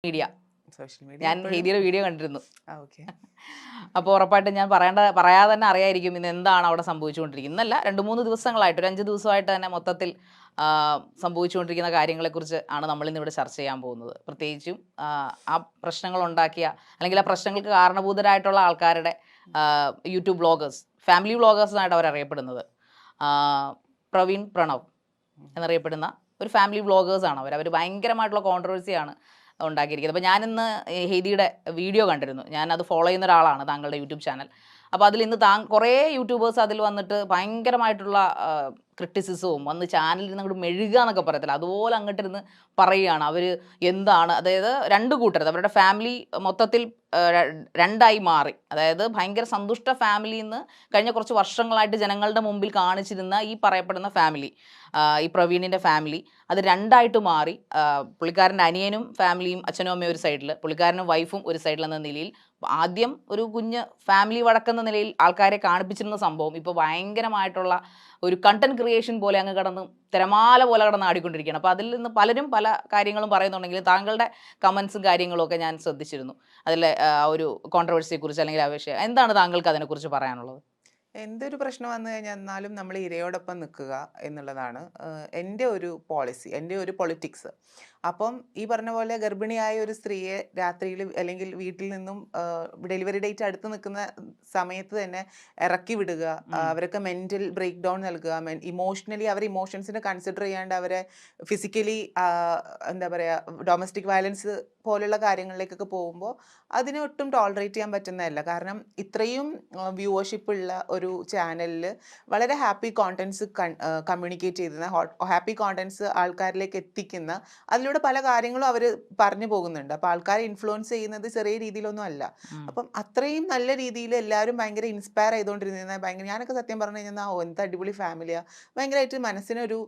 Media. Social ഞാൻ media ഹെയ്ദിയുടെ video കണ്ടിരുന്നു. Okay. അപ്പോൾ ഉറപ്പായിട്ടും ഞാൻ പറയാതെ തന്നെ അറിയായിരിക്കും ഇന്ന് എന്താണ് അവിടെ സംഭവിച്ചുകൊണ്ടിരിക്കുന്നത്. ഇന്നല്ല 2-3 ദിവസങ്ങളായിട്ട്, ഒരു 5 ദിവസമായിട്ട് തന്നെ മൊത്തത്തിൽ സംഭവിച്ചുകൊണ്ടിരിക്കുന്ന കാര്യങ്ങളെക്കുറിച്ച് ആണ് നമ്മളിന്ന് ഇവിടെ ചർച്ച ചെയ്യാൻ പോകുന്നത്. പ്രത്യേകിച്ചും ആ പ്രശ്നങ്ങൾ ഉണ്ടാക്കിയ അല്ലെങ്കിൽ ആ പ്രശ്നങ്ങൾക്ക് കാരണഭൂതരായിട്ടുള്ള ആൾക്കാരുടെ യൂട്യൂബ് വ്ളോഗേഴ്സ്, ഫാമിലി വ്ളോഗേഴ്സായിട്ട് അവരറിയപ്പെടുന്നത്. പ്രവീൺ പ്രണവ് എന്നറിയപ്പെടുന്ന ഒരു ഫാമിലി വ്ളോഗേഴ്സാണ് അവർ. ഭയങ്കരമായിട്ടുള്ള കോൺട്രവേഴ്സിയാണ് ഉണ്ടാക്കിയിരിക്കുന്നത്. അപ്പോൾ ഞാനിന്ന് ഹെയ്ദിയുടെ വീഡിയോ കണ്ടിരുന്നു. ഞാനത് ഫോളോ ചെയ്യുന്ന ഒരാളാണ്, താങ്കളുടെ യൂട്യൂബ് ചാനൽ. അപ്പോൾ അതിൽ ഇന്ന് കുറേ യൂട്യൂബേഴ്സ് അതിൽ വന്നിട്ട് ഭയങ്കരമായിട്ടുള്ള ക്രിറ്റിസിസവും വന്ന് ചാനലിൽ നിന്ന് അങ്ങോട്ട് മെഴുകുക എന്നൊക്കെ പറയത്തില്ല, അതുപോലെ അങ്ങോട്ടിരുന്ന് പറയുകയാണ്. അവർ എന്താണ്, അതായത് രണ്ട് കൂട്ടരുത്, അവരുടെ ഫാമിലി മൊത്തത്തിൽ രണ്ടായി മാറി. അതായത് ഭയങ്കര സന്തുഷ്ട ഫാമിലിയിൽ നിന്ന് കഴിഞ്ഞ കുറച്ച് വർഷങ്ങളായിട്ട് ജനങ്ങളുടെ മുമ്പിൽ കാണിച്ചിരുന്ന ഈ പറയപ്പെടുന്ന ഫാമിലി, ഈ പ്രവീണിൻ്റെ ഫാമിലി, അത് രണ്ടായിട്ട് മാറി. പുള്ളിക്കാരൻ്റെ അനിയനും ഫാമിലിയും, അച്ഛനും അമ്മയും ഒരു സൈഡിൽ, പുള്ളിക്കാരനും വൈഫും ഒരു സൈഡിൽ എന്ന നിലയിൽ ആദ്യം ഒരു കുഞ്ഞ് ഫാമിലി വടക്കെന്ന നിലയിൽ ആൾക്കാരെ കാണിപ്പിച്ചിരുന്ന സംഭവം ഇപ്പോൾ ഭയങ്കരമായിട്ടുള്ള ഒരു കണ്ടന്റ് ക്രിയേഷൻ പോലെ അങ്ങ് കടന്ന് തിരമാല പോലെ കടന്ന് ആടിക്കൊണ്ടിരിക്കുകയാണ്. അപ്പോൾ അതിൽ നിന്ന് പലരും പല കാര്യങ്ങളും പറയുന്നുണ്ടെങ്കിലും താങ്കളുടെ കമൻസും കാര്യങ്ങളും ഒക്കെ ഞാൻ ശ്രദ്ധിച്ചിരുന്നു. അതിലെ ഒരു കോൺട്രവേഴ്സിയെക്കുറിച്ച് അല്ലെങ്കിൽ ആ വിഷയം എന്താണ് താങ്കൾക്ക് അതിനെക്കുറിച്ച് പറയാനുള്ളത്? എന്തൊരു പ്രശ്നം വന്നു കഴിഞ്ഞാൽ എന്നാലും നമ്മൾ ഇരയോടൊപ്പം നിൽക്കുക എന്നുള്ളതാണ് എൻ്റെ ഒരു പോളിസി, എൻ്റെ ഒരു പൊളിറ്റിക്സ്. അപ്പം ഈ പറഞ്ഞ പോലെ ഗർഭിണിയായ ഒരു സ്ത്രീയെ രാത്രിയിൽ അല്ലെങ്കിൽ വീട്ടിൽ നിന്നും ഡെലിവറി ഡേറ്റ് അടുത്ത് നിൽക്കുന്ന സമയത്ത് തന്നെ ഇറക്കി വിടുക, അവരൊക്കെ മെൻ്റൽ ബ്രേക്ക് ഡൗൺ നൽകുക, ഇമോഷണലി അവർ ഇമോഷൻസിനെ കൺസിഡർ ചെയ്യാണ്ട് അവരെ ഫിസിക്കലി എന്താ പറയുക ഡൊമസ്റ്റിക് വയലൻസ് പോലുള്ള കാര്യങ്ങളിലേക്കൊക്കെ പോകുമ്പോൾ അതിനെ ഒട്ടും ടോളറേറ്റ് ചെയ്യാൻ പറ്റുന്നതല്ല. കാരണം ഇത്രയും വ്യൂവർഷിപ്പ് ഉള്ള ഒരു ചാനലിൽ വളരെ ഹാപ്പി കോണ്ടൻസ് കമ്മ്യൂണിക്കേറ്റ് ചെയ്യുന്ന, ഹാപ്പി കോണ്ടൻസ് ആൾക്കാരിലേക്ക് എത്തിക്കുന്ന, അതിലൂടെ പല കാര്യങ്ങളും അവർ പറഞ്ഞു പോകുന്നുണ്ട്. അപ്പോൾ ആൾക്കാരെ ഇൻഫ്ലുവൻസ് ചെയ്യുന്നത് ചെറിയ രീതിയിലൊന്നും അല്ല. അപ്പം അത്രയും നല്ല രീതിയിൽ എല്ലാവരും ഭയങ്കര ഇൻസ്പയർ ചെയ്തുകൊണ്ടിരുന്ന, ഭയങ്കര, ഞാനൊക്കെ സത്യം പറഞ്ഞു കഴിഞ്ഞാൽ എന്ത് അടിപൊളി ഫാമിലിയാണ്, ഭയങ്കരമായിട്ട് മനസ്സിനൊരു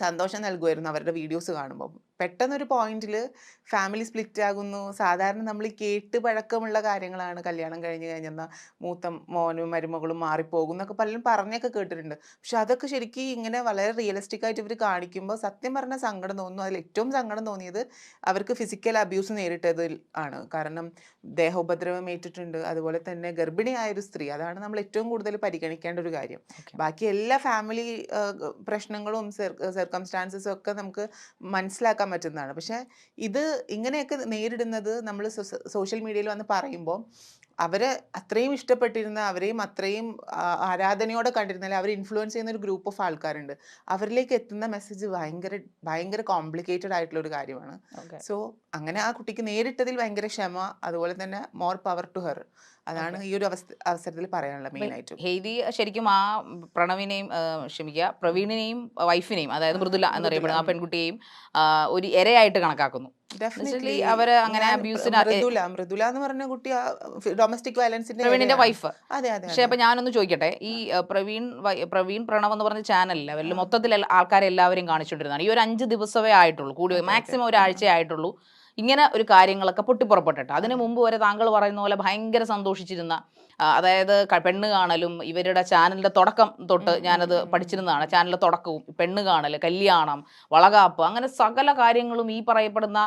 സന്തോഷം നൽകുമായിരുന്നു അവരുടെ വീഡിയോസ് കാണുമ്പോൾ. പെട്ടെന്നൊരു പോയിന്റിൽ ഫാമിലി സ്പ്ലിറ്റ് ആകുന്നു. സാധാരണ നമ്മൾ ഈ കേട്ട് പഴക്കമുള്ള കാര്യങ്ങളാണ്, കല്യാണം കഴിഞ്ഞ് കഴിഞ്ഞെന്നാൽ മൂത്ത മോനും മരുമകളും മാറിപ്പോകും എന്നൊക്കെ പലരും പറഞ്ഞൊക്കെ കേട്ടിട്ടുണ്ട്. പക്ഷെ അതൊക്കെ ശരിക്കും ഇങ്ങനെ വളരെ റിയലിസ്റ്റിക് ആയിട്ട് ഇവർ കാണിക്കുമ്പോൾ സത്യം പറഞ്ഞാൽ സങ്കടം തോന്നുന്നു. അതിൽ ഏറ്റവും സങ്കടം തോന്നിയത് അവർക്ക് ഫിസിക്കൽ അബ്യൂസ് നേരിട്ടതിൽ ആണ്. കാരണം ദേഹോപദ്രവം ഏറ്റിട്ടുണ്ട്, അതുപോലെ തന്നെ ഗർഭിണിയായൊരു സ്ത്രീ, അതാണ് നമ്മൾ ഏറ്റവും കൂടുതൽ പരിഗണിക്കേണ്ട ഒരു കാര്യം. ബാക്കി എല്ലാ ഫാമിലി പ്രശ്നങ്ങളും സർക്കംസ്റ്റാൻസസും ഒക്കെ നമുക്ക് മനസ്സിലാക്കാൻ പറ്റുന്നതാണ്. പക്ഷെ ഇത് ഇങ്ങനെയൊക്കെ നേരിടുന്നത് നമ്മൾ സോഷ്യൽ മീഡിയയിൽ വന്ന് പറയുമ്പോൾ അവരെ അത്രയും ഇഷ്ടപ്പെട്ടിരുന്ന, അവരെയും അത്രയും ആരാധനയോടെ കണ്ടിരുന്നാലും അവർ ഇൻഫ്ലുവൻസ് ചെയ്യുന്ന ഒരു ഗ്രൂപ്പ് ഓഫ് ആൾക്കാരുണ്ട്. അവരിലേക്ക് എത്തുന്ന മെസ്സേജ് ഭയങ്കര ഭയങ്കര കോംപ്ലിക്കേറ്റഡ് ആയിട്ടുള്ള ഒരു കാര്യമാണ്. സോ അങ്ങനെ ആ കുട്ടിക്ക് നേരിട്ടതിൽ ഭയങ്കര ക്ഷമ, അതുപോലെ തന്നെ മോർ പവർ ടു ഹെർ. അതാണ് ഈ ഒരു അവസരത്തിൽ പറയാനുള്ള മെയിൻ ആയിട്ടും. ഹെയ്ദി ശരിക്കും ആ പ്രണവിനെയും പ്രവീണിനെയും വൈഫിനെയും, അതായത് മൃദുല എന്നറിയപ്പെടുന്ന ആ പെൺകുട്ടിയെയും ഒരു ഇരയായിട്ട് കണക്കാക്കുന്നു. അവര് അങ്ങനെ മൃദുല എന്ന് പറഞ്ഞ കുട്ടി ഡൊമസ്റ്റിക് വയലൻസിന്റെ പ്രവീണിന്റെ വൈഫ്. അതെ അതെ. പക്ഷെ അപ്പൊ ഞാനൊന്ന് ചോദിക്കട്ടെ, ഈ പ്രവീൺ പ്രണവ് എന്ന് പറഞ്ഞ ചാനലിൽ അവരിൽ മൊത്തത്തിൽ ആൾക്കാരെ എല്ലാവരും കാണിച്ചുകൊണ്ടിരുന്നതാണ്. ഈ ഒരു 5 ദിവസമേ ആയിട്ടുള്ളൂ, കൂടി മാക്സിമം ഒരാഴ്ചയെ ആയിട്ടുള്ളൂ ഇങ്ങനെ ഒരു കാര്യങ്ങളൊക്കെ പൊട്ടിപ്പുറപ്പെട്ടിട്ട്. അതിനു മുമ്പ് വരെ താങ്കൾ പറയുന്ന പോലെ ഭയങ്കര സന്തോഷിച്ചിരുന്ന, അതായത് പെണ്ണ് കാണലും ഇവരുടെ ചാനലിന്റെ തുടക്കം തൊട്ട് ഞാനത് പഠിച്ചിരുന്നതാണ്. ചാനലിന്റെ തുടക്കവും പെണ്ണ് കാണൽ, കല്യാണം, വളകാപ്പ്, അങ്ങനെ സകല കാര്യങ്ങളും ഈ പറയപ്പെടുന്ന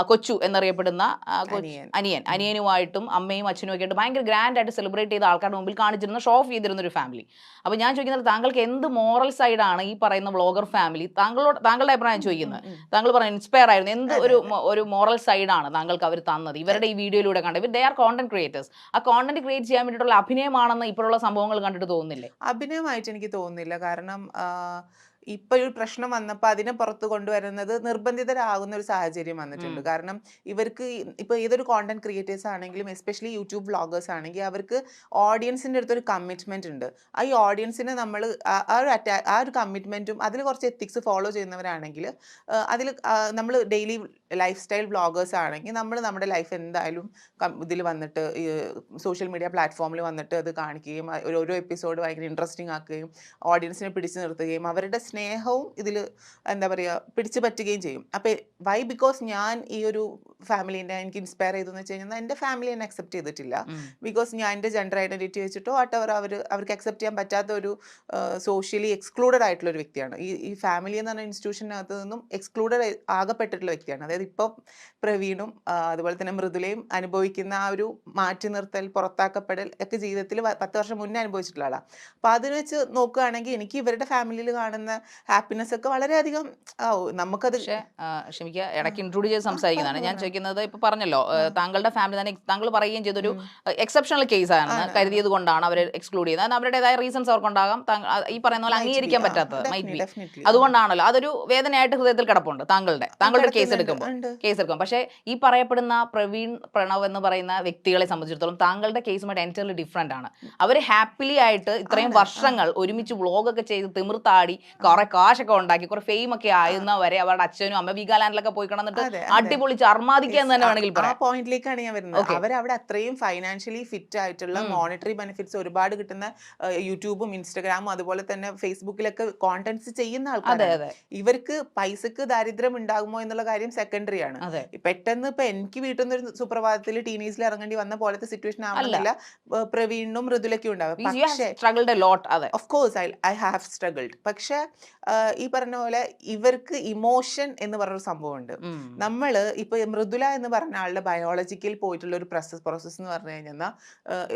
കൊച്ചു എന്നറിയപ്പെടുന്ന അനിയനുമായിട്ടും അമ്മയും അച്ഛനും ഒക്കെ ആയിട്ട് ഭയങ്കര ഗ്രാൻഡ് ആയിട്ട് സെലിബ്രേറ്റ് ചെയ്ത ആൾക്കാരുടെ മുമ്പിൽ കാണിച്ചിരുന്ന, ഷോ ഓഫ് ചെയ്തിരുന്ന ഒരു ഫാമിലി. അപ്പോൾ ഞാൻ ചോദിക്കുന്നത്, താങ്കൾക്ക് എന്ത് മോറൽ സൈഡാണ് ഈ പറയുന്ന വ്ളോഗർ ഫാമിലി, താങ്കളുടെ അഭിപ്രായം ചോദിക്കുന്നത്? താങ്കൾ പറഞ്ഞ ഇൻസ്പയർ ആയിരുന്നു, എന്ത് ഒരു മോറൽ സൈഡാണ് താങ്കൾക്ക് അവർ തന്നത് ഇവരുടെ ഈ വീഡിയോയിലൂടെ കണ്ടത്? They are content creators. ആ കോണ്ടന്റ് ക്രിയേറ്റ് ചെയ്യാൻ വേണ്ടിയിട്ടുള്ള അഭിനയമാണെന്ന് ഇപ്പോഴുള്ള സംഭവങ്ങൾ കണ്ടിട്ട് തോന്നുന്നില്ലേ? അഭിനയമായിട്ട് എനിക്ക് തോന്നുന്നില്ല. കാരണം ഇപ്പൊ ഒരു പ്രശ്നം വന്നപ്പോൾ അതിനെ പുറത്ത് കൊണ്ടുവരുന്നത് നിർബന്ധിതരാകുന്ന ഒരു സാഹചര്യം വന്നിട്ടുണ്ട്. കാരണം ഇവർക്ക് ഇപ്പൊ ഏതൊരു കോണ്ടന്റ് ക്രിയേറ്റേഴ്സ് ആണെങ്കിലും, എസ്പെഷ്യലി യൂട്യൂബ് വ്ളോഗേഴ്സ് ആണെങ്കിൽ, അവർക്ക് ഓഡിയൻസിന്റെ അടുത്തൊരു കമ്മിറ്റ്മെന്റ് ഉണ്ട്. ആ ഈ ഓഡിയൻസിനെ നമ്മൾ ആ ഒരു കമ്മിറ്റ്മെന്റും അതിൽ കുറച്ച് എത്തിക്സ് ഫോളോ ചെയ്യുന്നവരാണെങ്കിൽ, അതിൽ നമ്മൾ ഡെയിലി ലൈഫ് സ്റ്റൈൽ വ്ളോഗേഴ്സ് ആണെങ്കിൽ നമ്മൾ നമ്മുടെ ലൈഫ് എന്തായാലും ഇതിൽ വന്നിട്ട് സോഷ്യൽ മീഡിയ പ്ലാറ്റ്ഫോമിൽ വന്നിട്ട് അത് കാണിക്കുകയും ഓരോ എപ്പിസോഡ് ഭയങ്കര ഇൻട്രസ്റ്റിംഗ് ആക്കുകയും ഓഡിയൻസിനെ പിടിച്ചു നിർത്തുകയും അവരുടെ സ്നേഹവും ഇതിൽ എന്താ പറയുക പിടിച്ചു പറ്റുകയും ചെയ്യും. അപ്പോൾ വൈ ബിക്കോസ് ഞാൻ ഈ ഒരു ഫാമിലീനെ എനിക്ക് ഇൻസ്പയർ ചെയ്തെന്ന് വെച്ച് കഴിഞ്ഞാൽ എൻ്റെ ഫാമിലി എന്നെ അക്സെപ്റ്റ് ചെയ്തിട്ടില്ല. ബിക്കോസ് ഞാൻ എൻ്റെ ജെൻഡർ ഐഡൻറ്റിറ്റി വെച്ചിട്ടോ വാട്ടവർ അവർക്ക് അക്സെപ്റ്റ് ചെയ്യാൻ പറ്റാത്ത ഒരു സോഷ്യലി എക്സ്ക്ലൂഡഡ് ആയിട്ടുള്ള ഒരു വ്യക്തിയാണ്. ഈ ഫാമിലി എന്ന് പറഞ്ഞ ഇൻസ്റ്റിറ്റ്യൂഷനകത്ത് നിന്നും എക്സ്ക്ലൂഡഡ് ആകപ്പെട്ടിട്ടുള്ള വ്യക്തിയാണ്. അതായത് ഇപ്പം പ്രവീണും അതുപോലെ തന്നെ മൃദുലയും അനുഭവിക്കുന്ന ആ ഒരു മാറ്റി നിർത്തൽ, പുറത്താക്കപ്പെടൽ ഒക്കെ ജീവിതത്തിൽ 10 വർഷം മുന്നേ അനുഭവിച്ചിട്ടുള്ള ആളാണ്. അപ്പോൾ അതിന് വെച്ച് നോക്കുകയാണെങ്കിൽ എനിക്ക് ഇവരുടെ ഫാമിലിയിൽ കാണുന്ന ഹാപ്പിനെസ് ഒക്കെ വളരെയധികം നമുക്കത് ക്ഷമിക്കുക, ഇടയ്ക്ക് ഇൻക്ലൂഡ് ചെയ്ത് സംസാരിക്കുന്നതാണ്. ഞാൻ ചോദിക്കുന്നത്, ഇപ്പൊ പറഞ്ഞല്ലോ താങ്കളുടെ ഫാമിലി തന്നെ താങ്കൾ പറയുകയും ചെയ്തൊരു എക്സെപ്ഷണൽ കേസ് ആണെന്ന് കരുതിയത് കൊണ്ടാണ് അവർ എക്സ്ക്ലൂഡ് ചെയ്യുന്നത്. അവരുടേതായ റീസൺസ് അവർക്കുണ്ടാകാം, ഈ പറയുന്ന പോലെ അംഗീകരിക്കാൻ പറ്റാത്തത് മൈറ്റ് ബി. അതുകൊണ്ടാണല്ലോ അതൊരു വേദനയായിട്ട് ഹൃദയത്തിൽ കിടപ്പുണ്ട് താങ്കളുടെ കേസ് എടുക്കുമ്പോൾ. പക്ഷേ ഈ പറയപ്പെടുന്ന പ്രവീൺ, പ്രണവ് എന്ന് പറയുന്ന വ്യക്തികളെ സംബന്ധിച്ചിടത്തോളം താങ്കളുടെ കേസുമായിട്ട് എൻറ്റയർലി ഡിഫറെന്റ് ആണ്. അവർ ഹാപ്പിലി ആയിട്ട് ഇത്രയും വർഷങ്ങൾ ഒരുമിച്ച് വ്ളോഗൊക്കെ ചെയ്ത് തിമിർത്താടി കുറെ കാശൊക്കെ ഉണ്ടാക്കി കുറെ ഫെയിം ഒക്കെ ആയിരുന്നവരെ അവരുടെ അച്ഛനും അമ്മ വീഗാലാൻഡിലൊക്കെ പോയി കിടന്നിട്ട് അടിപൊളിച്ച് അർമാദിക്കുക എന്ന് തന്നെ വേണമെങ്കിൽ പറയാം. ആ പോയിന്റിലേക്കാണ് ഞാൻ വരുന്നത്. അവരവിടെ അത്രയും ഫൈനാൻഷ്യലി ഫിറ്റ് ആയിട്ടുള്ള മോണിറ്ററി ബെനിഫിറ്റ്സ് ഒരുപാട് കിട്ടുന്ന യൂട്യൂബും ഇൻസ്റ്റഗ്രാമും അതുപോലെ തന്നെ ഫേസ്ബുക്കിലൊക്കെ കോണ്ടന്റ്സ് ചെയ്യുന്ന ആൾക്കാരാണ്. ഇവർക്ക് പൈസക്ക് ദാരിദ്ര്യം ഉണ്ടാകുമോ എന്നുള്ള കാര്യം സെക്കൻഡറി ആണ്. പെട്ടെന്ന് ഇപ്പൊ എനിക്ക് വീട്ടിൽ നിന്ന് ഒരു സുപ്രഭാതത്തിൽ ടീനേജിൽ ഇറങ്ങേണ്ടി വന്ന പോലത്തെ സിറ്റുവേഷൻ ആവുന്നില്ല പ്രവീണിനും മൃദുലയ്ക്കും ഉണ്ടാവും. Of course I have struggled. പക്ഷെ ഈ പറഞ്ഞ പോലെ ഇവർക്ക് ഇമോഷൻ എന്ന് പറഞ്ഞൊരു സംഭവമുണ്ട്. നമ്മള് ഇപ്പൊ മൃദുല എന്ന് പറഞ്ഞ ആളുടെ ബയോളജിക്കൽ പോയിട്ടുള്ള ഒരു പ്രോസസ് എന്ന് പറഞ്ഞു കഴിഞ്ഞാൽ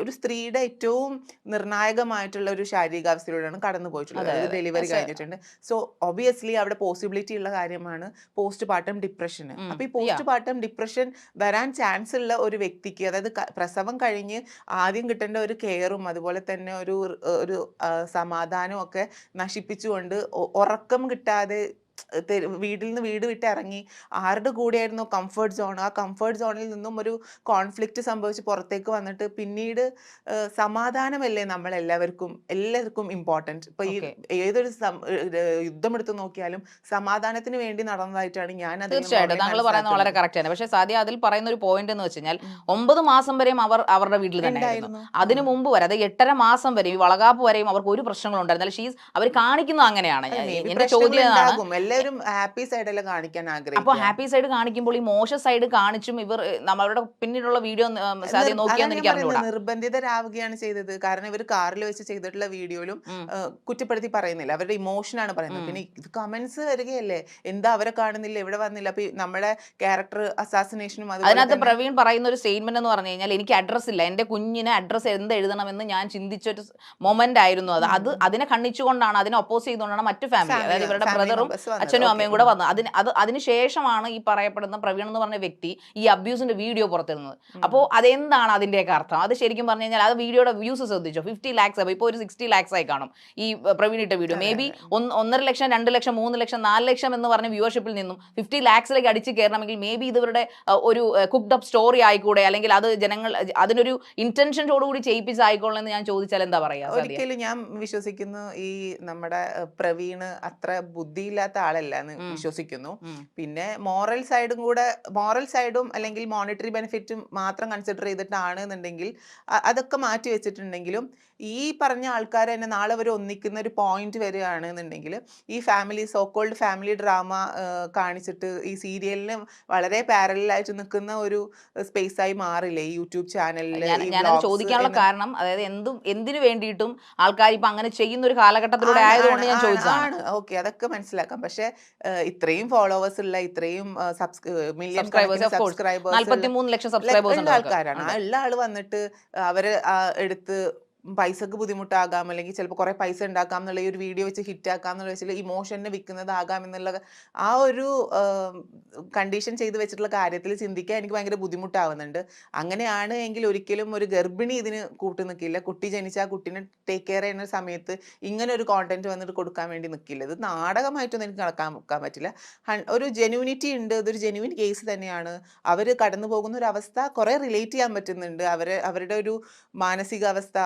ഒരു സ്ത്രീയുടെ ഏറ്റവും നിർണായകമായിട്ടുള്ള ഒരു ശാരീരികാവസ്ഥയിലൂടെയാണ് കടന്നു പോയിട്ടുള്ളത്. ഡെലിവറി കഴിഞ്ഞിട്ടുണ്ട്. സോ ഒബിയസ്ലി അവിടെ പോസിബിലിറ്റി ഉള്ള കാര്യമാണ് പോസ്റ്റ് പാർട്ടം ഡിപ്രഷൻ. അപ്പൊ ഈ പോസ്റ്റ് പാർട്ടം ഡിപ്രഷൻ വരാൻ ചാൻസ് ഉള്ള ഒരു വ്യക്തിക്ക്, അതായത് പ്രസവം കഴിഞ്ഞ് ആദ്യം കിട്ടേണ്ട ഒരു കെയറും അതുപോലെ തന്നെ ഒരു സമാധാനവും ഒക്കെ നശിപ്പിച്ചുകൊണ്ട് ഉറക്കം കിട്ടാതെ വീട്ടിൽ നിന്ന് വീട് വിട്ട് ഇറങ്ങി ആരുടെ കൂടെയായിരുന്നു കംഫർട്ട് സോൺ, ആ കംഫർട്ട് സോണിൽ നിന്നും ഒരു കോൺഫ്ലിക്റ്റ് സംഭവിച്ച് പുറത്തേക്ക് വന്നിട്ട് പിന്നീട് സമാധാനമല്ലേ എല്ലാവർക്കും ഇമ്പോർട്ടൻറ്റ്. ഇപ്പൊ ഈ ഏതൊരു യുദ്ധം എടുത്ത് നോക്കിയാലും സമാധാനത്തിന് വേണ്ടി നടന്നതായിട്ടാണ് ഞാൻ. തീർച്ചയായിട്ടും താങ്കൾ പറയുന്നത് വളരെ കറക്റ്റ് ആണ്. പക്ഷെ സാധ്യ അതിൽ പറയുന്ന ഒരു പോയിന്റ് എന്ന് വെച്ചാൽ 9 മാസം വരെയും അവർ അവരുടെ വീട്ടിൽ തന്നെ ആയിരുന്നു. അതിനു മുമ്പ് വരെ, അതായത് 8.5 മാസം വരെയും വളകാപ്പ് വരെയും അവർക്ക് ഒരു പ്രശ്നങ്ങളും ഉണ്ടായിരുന്നില്ല. അവർ കാണിക്കുന്നത് അങ്ങനെയാണ്. എന്റെ ചോദ്യം, എല്ലാവരും ഹാപ്പി സൈഡെല്ലാം കാണിക്കാൻ ആഗ്രഹിക്കും. അപ്പോൾ ഹാപ്പി സൈഡ് കാണിക്കുമ്പോൾ ഈ മോശം സൈഡ് കാണിച്ചും ഇവർ നമ്മളുടെ പിന്നീടുള്ള വീഡിയോ നോക്കിയാന്ന് എനിക്ക് അറിഞ്ഞൂടാ. നിർബന്ധിതരാവുകയാണ് ചെയ്തത്. കാരണം ഇവർ കാറിൽ വെച്ച് ചെയ്തിട്ടുള്ള വീഡിയോയിലും കുറ്റപ്പെടുത്തി പറയുന്നില്ല, അവരുടെ ഇമോഷനാണ് പറയുന്നത്. പിന്നെ ഇത് കമന്റ്സ് വരികയല്ലേ, എന്താ അവരെ കാണുന്നില്ല, ഇവിടെ വന്നില്ല. അപ്പൊ നമ്മുടെ ക്യാരക്ടർ അസാസിനേഷനും അതിനകത്ത് പ്രവീൺ പറയുന്ന ഒരു സ്റ്റേറ്റ്മെന്റ് എന്ന് പറഞ്ഞു കഴിഞ്ഞാൽ, എനിക്ക് അഡ്രസ് ഇല്ല, എന്റെ കുഞ്ഞിന് അഡ്രസ് എന്ത് എഴുതണമെന്ന് ഞാൻ ചിന്തിച്ചൊരു മൊമെന്റ് ആയിരുന്നു അത്. അതിനെ ഖണ്ഡിച്ചുകൊണ്ടാണ്, അതിനെ ഒപ്പോസ് ചെയ്തുകൊണ്ടാണ് മറ്റു ഫാമിലി, അതായത് ഇവരുടെ ബ്രദറും അച്ഛനും അമ്മയും കൂടെ വന്നു. അതിനുശേഷമാണ് ഈ പറയപ്പെടുന്ന പ്രവീൺ എന്ന് പറഞ്ഞ വ്യക്തി ഈ അബ്യൂസിന്റെ വീഡിയോ പുറത്തിരുന്നത്. അപ്പോൾ അതെന്താണ് അതിന്റെയൊക്കെ അർത്ഥം? അത് ശരിക്കും പറഞ്ഞു കഴിഞ്ഞാൽ അത് വീഡിയോയുടെ വ്യൂസ് ശ്രദ്ധിച്ചോ, 50 lakhs. ഇപ്പോൾ ഒരു 60 lakhs ആയി കാണും ഈ പ്രവീൺ ഇട്ട വീഡിയോ. മേ ബി 1.5 ലക്ഷം, 2 ലക്ഷം, 3 ലക്ഷം, 4 ലക്ഷം എന്ന് പറഞ്ഞ വ്യൂവർഷിപ്പിൽ നിന്നും 50 lakhsലേക്ക് അടിച്ച് കയറണമെങ്കിൽ മേ ബി ഇവരുടെ ഒരു കുക്ക്ഡ് അപ്പ് സ്റ്റോറി ആയിക്കൂടെ, അല്ലെങ്കിൽ അത് ജനങ്ങൾ അതിനൊരു ഇന്റൻഷനോടുകൂടി ചെയ്യിപ്പിച്ചായിക്കോളൂ എന്ന് ഞാൻ ചോദിച്ചാൽ എന്താ പറയാ? ഒരിക്കലും ഞാൻ വിശ്വസിക്കുന്നു ഈ നമ്മുടെ പ്രവീണ് അത്ര ബുദ്ധിയില്ലാത്ത ആളല്ല എന്ന് വിശ്വസിക്കുന്നു. പിന്നെ മോറൽ സൈഡും അല്ലെങ്കിൽ മോണിറ്ററി ബെനിഫിറ്റും മാത്രം കൺസിഡർ ചെയ്തിട്ടാണ് എന്നുണ്ടെങ്കിൽ അതൊക്കെ മാറ്റി വെച്ചിട്ടുണ്ടെങ്കിലും ഈ പറഞ്ഞ ആൾക്കാർ തന്നെ നാളെ അവർ ഒന്നിക്കുന്ന ഒരു പോയിന്റ് വരികയാണ് എന്നുണ്ടെങ്കിൽ ഈ സോക്കോൾഡ് ഫാമിലി ഡ്രാമ കാണിച്ചിട്ട് ഈ സീരിയലിന് വളരെ പാരലായിട്ട് നിൽക്കുന്ന ഒരു സ്പേസ് ആയി മാറില്ലേ ഈ യൂട്യൂബ് ചാനലിൽ? ഞാനത് ചോദിക്കാനുള്ള കാരണം, അതായത് എന്തിനു വേണ്ടിയിട്ടും ആൾക്കാർ ഇപ്പൊ അങ്ങനെ ചെയ്യുന്ന ഒരു കാലഘട്ടത്തിലൂടെ ആയതുകൊണ്ട് ഞാൻ ചോദിച്ചതാണ്. ഓക്കെ, അതൊക്കെ മനസ്സിലാക്കാം. പക്ഷെ ഇത്രയും ഫോളോവേഴ്സ് ഉള്ള, ഇത്രയും മില്യൺ സബ്സ്ക്രൈബേഴ്സ്, 43 ലക്ഷം സബ്സ്ക്രൈബേഴ്സ് ഉള്ള ആൾക്കാരാണ്. ആ ഉള്ള ആള് വന്നിട്ട് അവര് എടുത്ത് പൈസക്ക് ബുദ്ധിമുട്ടാകാം, അല്ലെങ്കിൽ ചിലപ്പോൾ കുറെ പൈസ ഉണ്ടാക്കാം എന്നുള്ള ഈ ഒരു വീഡിയോ വെച്ച് ഹിറ്റാക്കാം എന്നുള്ള വെച്ചാൽ ഇമോഷനെ വിൽക്കുന്നതാകാം എന്നുള്ള ആ ഒരു കണ്ടീഷൻ ചെയ്ത് വെച്ചിട്ടുള്ള കാര്യത്തിൽ ചിന്തിക്കാൻ എനിക്ക് ഭയങ്കര ബുദ്ധിമുട്ടാവുന്നുണ്ട്. അങ്ങനെയാണ് എങ്കിൽ ഒരിക്കലും ഒരു ഗർഭിണി ഇതിന് കൂട്ടു നിൽക്കില്ല. കുട്ടി ജനിച്ച ആ കുട്ടീനെ ടേക്ക് കെയർ ചെയ്യുന്ന സമയത്ത് ഇങ്ങനെ ഒരു കോണ്ടന്റ് വന്നിട്ട് കൊടുക്കാൻ വേണ്ടി നിൽക്കില്ല. ഇത് നാടകമായിട്ടൊന്നും എനിക്ക് വെക്കാൻ പറ്റില്ല. ഒരു ജെന്യൂനിറ്റി ഉണ്ട്, ഇതൊരു ജെന്യൂൻ കേസ് തന്നെയാണ്. അവർ കടന്നു പോകുന്ന ഒരു അവസ്ഥ കുറെ റിലേറ്റ് ചെയ്യാൻ പറ്റുന്നുണ്ട്. അവരുടെ ഒരു മാനസികാവസ്ഥ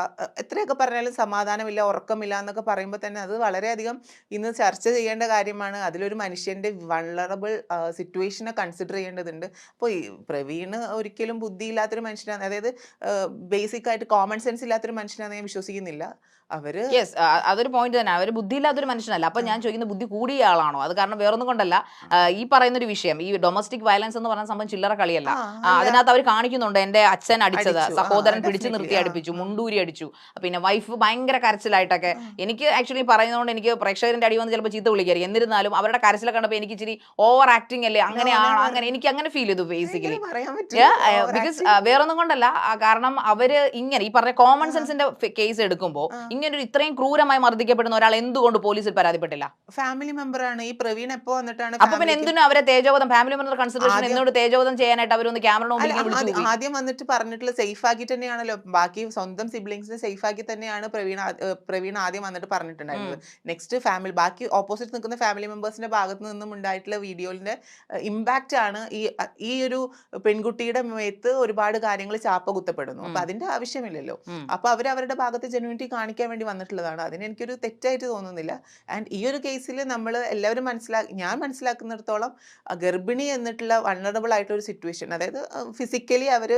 എത്രയൊക്കെ പറഞ്ഞാലും സമാധാനമില്ല, ഉറക്കമില്ല എന്നൊക്കെ പറയുമ്പോൾ തന്നെ അത് വളരെയധികം ഇന്ന് ചർച്ച ചെയ്യേണ്ട കാര്യമാണ്. അതിലൊരു മനുഷ്യന്റെ വൾണറബിൾ സിറ്റുവേഷനെ കൺസിഡർ ചെയ്യേണ്ടതുണ്ട്. അപ്പോൾ ഈ പ്രവീണ് ഒരിക്കലും ബുദ്ധിയില്ലാത്തൊരു മനുഷ്യനാണ്, അതായത് ബേസിക് ആയിട്ട് കോമൺ സെൻസ് ഇല്ലാത്തൊരു മനുഷ്യനാണെന്ന് ഞാൻ വിശ്വസിക്കുന്നില്ല. അവര് യെസ്, അതൊരു പോയിന്റ് തന്നെ. അവർ ബുദ്ധിയില്ലാത്തൊരു മനുഷ്യനല്ല. അപ്പൊ ഞാൻ ചോദിക്കുന്നത് ബുദ്ധി കൂടിയ ആളാണോ? അത് കാരണം വേറൊന്നും കൊണ്ടല്ല, ഈ പറയുന്ന ഒരു വിഷയം, ഈ ഡൊമസ്റ്റിക് വയലൻസ് എന്ന് പറയുന്ന സംഭവം ചില്ലറ കളിയല്ല. അല്ല അതിനകത്ത് അവർ കാണിക്കുന്നുണ്ട് എന്റെ അച്ഛൻ അടിച്ചത്, അടിച്ചു സഹോദരൻ പിടിച്ചു ഡെഫിനറ്റ്ലി നിർത്തി അടിപ്പിച്ചു, മുണ്ടൂരി അടിച്ചു, പിന്നെ വൈഫ് ഭയങ്കര കരച്ചിലായിട്ടൊക്കെ. എനിക്ക് ആക്ച്വലി പറയുന്നതുകൊണ്ട് എനിക്ക് പ്രേക്ഷകരുടെ അടി വന്ന് ചിലപ്പോൾ ചീത്ത വിളിക്കായിരിക്കും. എന്നിരുന്നാലും അവരുടെ കരച്ചിലൊക്കെ കണ്ടപ്പോൾ എനിക്ക് ഇച്ചിരി ഓവർ ആക്ടിങ് അല്ലേ, അങ്ങനെയാണ്, അങ്ങനെ എനിക്ക് അങ്ങനെ ഫീൽ ചെയ്തു ബേസിക്കലി. പറയാൻ പറ്റില്ല ബിക്കോസ് വേറൊന്നും കൊണ്ടല്ല, കാരണം അവര് ഇങ്ങനെ ഈ പറഞ്ഞ കോമൺ സെൻസിന്റെ കേസ് എടുക്കുമ്പോൾ ഇങ്ങനെ ഒരു ഇത്രയും ക്രൂരമായി മർദ്ദിക്കപ്പെടുന്ന ഒരാൾ എന്തുകൊണ്ട് പോലീസിൽ പരാതിപ്പെട്ടില്ല? ഫാമിലി മെമ്പർ ആണ് ഈ പ്രവീൺ. എപ്പോ വന്നിട്ടാണ് അപ്പൊ പിന്നെ എന്തിനാ അവരെ തേജോവധം, ഫാമിലി മെമ്പർ കൺസിഡറേഷൻ എന്നോട് തേജോവധം ചെയ്യാനായിട്ട് അവരൊന്ന് ക്യാമറ മുമ്പിൽ ഇങ്ങനെ വിളിച്ചു പോയി? ആദ്യം വന്നിട്ട് പറഞ്ഞിട്ടുള്ള സേഫ് ആക്കി തന്നെയാണല്ലോ, ബാക്കി സ്വന്തം സിബ്ലിങ്സിനെ സേഫ് ആക്കി തന്നെയാണ് പ്രവീൺ ആദ്യം വന്നിട്ട് പറഞ്ഞിട്ടുണ്ടായിരുന്നത്. നെക്സ്റ്റ് ഫാമിലി, ബാക്കി ഓപ്പോസിറ്റ് നിൽക്കുന്ന ഫാമിലി മെമ്പേഴ്സിന്റെ ഭാഗത്ത് നിന്നും ഉണ്ടായിട്ടുള്ള വീഡിയോയിന്റെ ഇമ്പാക്റ്റ് ആണ് ഈ ഒരു പെൺകുട്ടിയുടെ മേത്ത് ഒരുപാട് കാര്യങ്ങൾ ചാപ്പ കുത്തപ്പെടുന്നു. അപ്പൊ അതിന്റെ ആവശ്യമില്ലല്ലോ. അപ്പൊ അവരുടെ ഭാഗത്ത് ജെന്യൂനിറ്റി കാണിക്കാൻ വേണ്ടി വന്നിട്ടുള്ളതാണ്. അതിന് എനിക്കൊരു തെറ്റായിട്ട് തോന്നുന്നില്ല. ആൻഡ് ഈ ഒരു കേസിൽ നമ്മൾ എല്ലാവരും ഞാൻ മനസ്സിലാക്കുന്നിടത്തോളം ഗർഭിണി എന്നിട്ടുള്ള വൾണറബിൾ ആയിട്ടുള്ള ഒരു സിറ്റുവേഷൻ, അതായത് ഫിസിക്കലി അവർ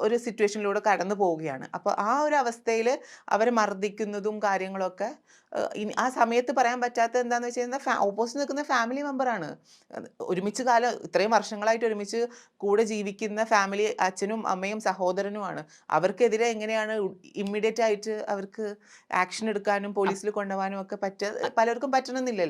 ഒരു സിറ്റുവേഷനിലൂടെ കടന്നു പോവുകയാണ്. അപ്പോൾ ആ ഒരു അവസ്ഥയിൽ അവരെ മർദ്ദിക്കുന്നതും കാര്യങ്ങളൊക്കെ ആ സമയത്ത് പറയാൻ പറ്റാത്ത എന്താണെന്ന് വെച്ച് കഴിഞ്ഞാൽ ഓപ്പോസിറ്റ് നിൽക്കുന്ന ഫാമിലി മെമ്പറാണ്. ഒരുമിച്ച് ഇത്രയും വർഷങ്ങളായിട്ട് ഒരുമിച്ച് കൂടെ ജീവിക്കുന്ന ഫാമിലി, അച്ഛനും അമ്മയും സഹോദരനുമാണ്. അവർക്കെതിരെ എങ്ങനെയാണ് ഇമ്മീഡിയറ്റ് ആയിട്ട് അവർക്ക് ആക്ഷൻ എടുക്കാനും പോലീസിൽ കൊണ്ടുപോകാനും ഒക്കെ പലർക്കും പറ്റണമെന്നില്ലല്ലോ.